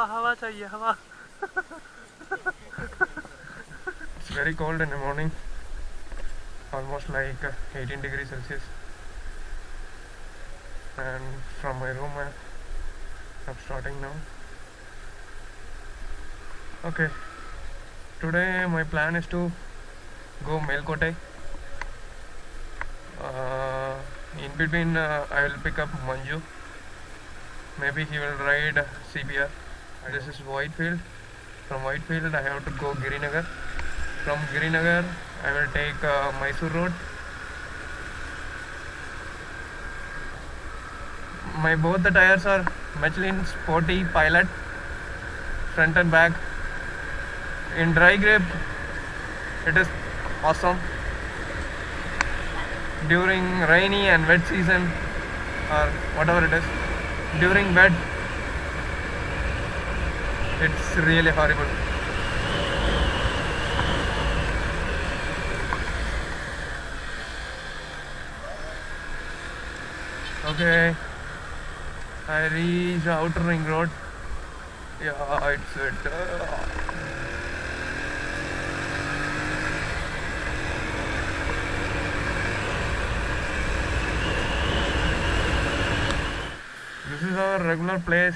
हवा चाहिए हवा. It's very cold in the morning, almost like 18 degrees Celsius, and from my room I'm starting now. Okay, today my plan is to go Melkote. In between I will pick up Manju. Maybe he will ride CBR. This is Whitefield. From Whitefield I have to go Girinagar. From Girinagar I will take Mysore Road. Both the tires are Michelin Sporty Pilot, front and back. In dry grip it is awesome. During rainy and wet season, or whatever it is, during wet it's really horrible. Okay, I reached outer ring road. Yeah, it's it. This is our regular place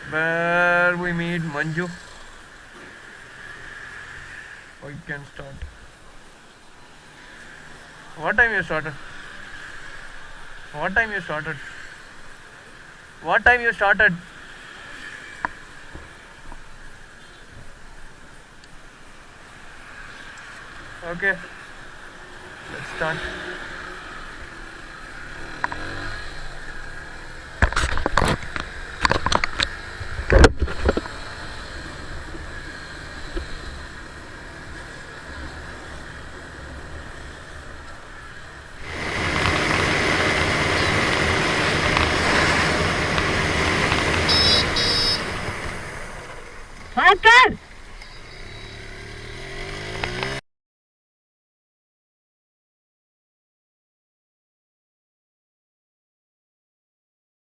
where we meet Manju. We can start. What time you started? What time you started? What time you started? Okay, let's start. Parker!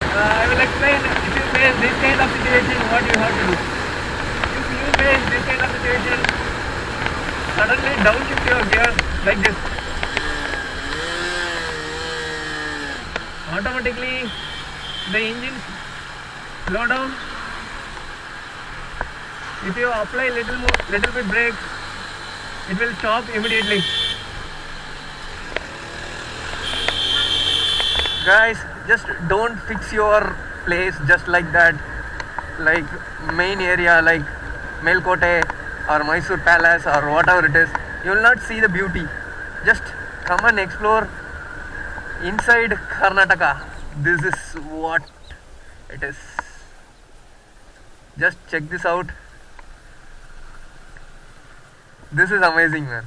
I will explain. If you face this kind of situation, what you have to do. If you face this kind of situation, suddenly downshift your gear like this. Automatically, the engine slow down. If you apply little bit brake, it will stop immediately. Guys, just don't fix your place just like that, like main area like Melkote or Mysore Palace or whatever it is. You will not see the beauty. Just come and explore inside Karnataka. This is what it is. Just check this out. This is amazing, man.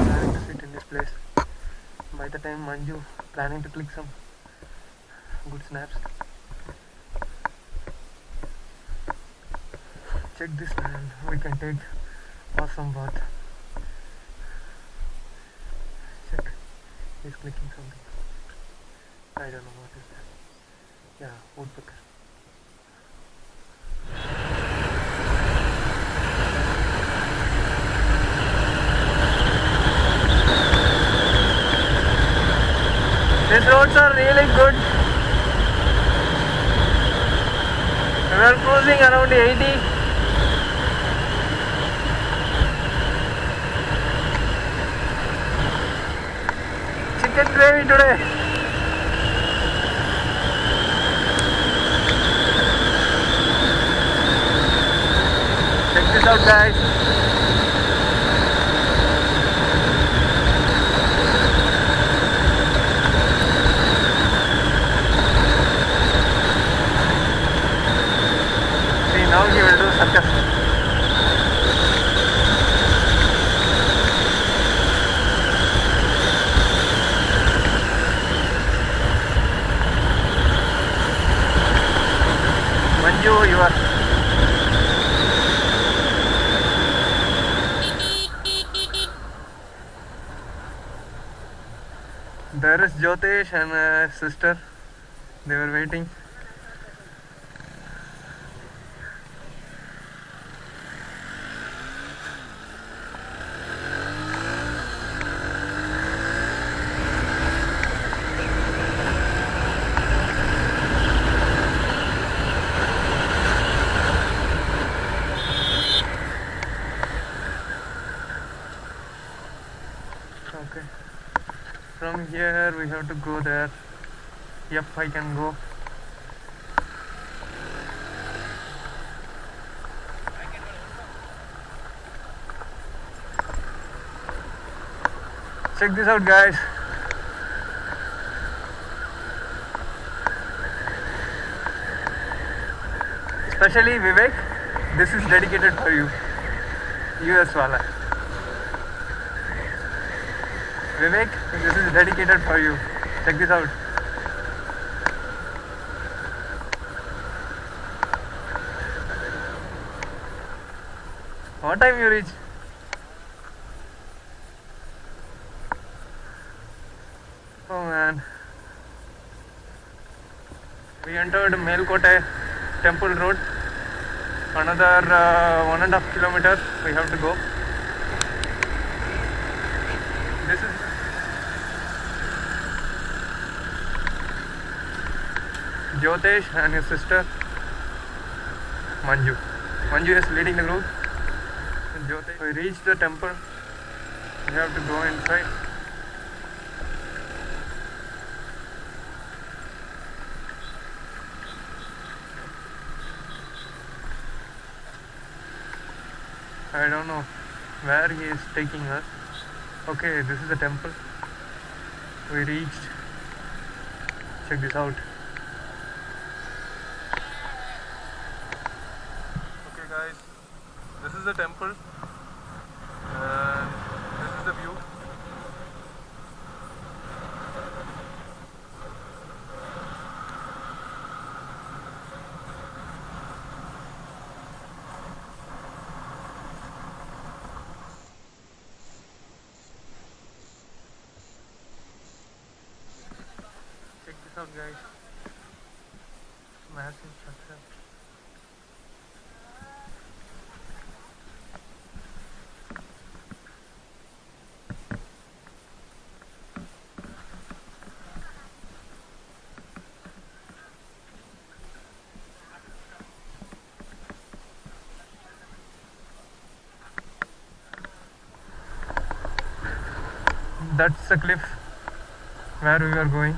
Planning to sit in this place. By the time Manju planning to click some good snaps. Check this, man. We can take awesome bath. Check. He's clicking something. I don't know what is that. Yeah, woodpecker. These roads are really good. We are cruising around 80. Chicken gravy today. Check this out, guys. Now he will do circus. Manju, you are. There is Jyotish and sister. They were waiting. Okay. From here we have to go there. Yep, I can go. Check this out, guys. Especially Vivek, this is dedicated for you. US wala. Vivek, this is dedicated for you. Check this out. What time you reach? Oh man. We entered Melkote Temple Road. Another 1.5 kilometers we have to go. This is Jyotish and his sister Manju. Manju is leading the group. Jyotish. We reached the temple. We have to go inside. I don't know where he is taking us. Okay, this is the temple. We reached. Check this out. Okay guys, this is the temple and this is the view. Check this out, guys. Massive structure. That's the cliff where we are going.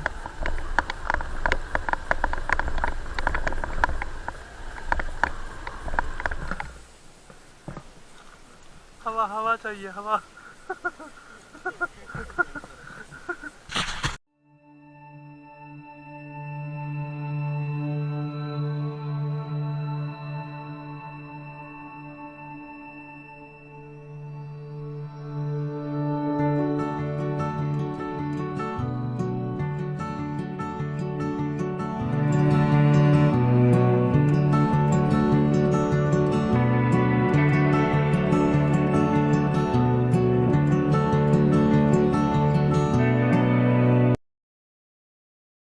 हवा हवा चाहिए हवा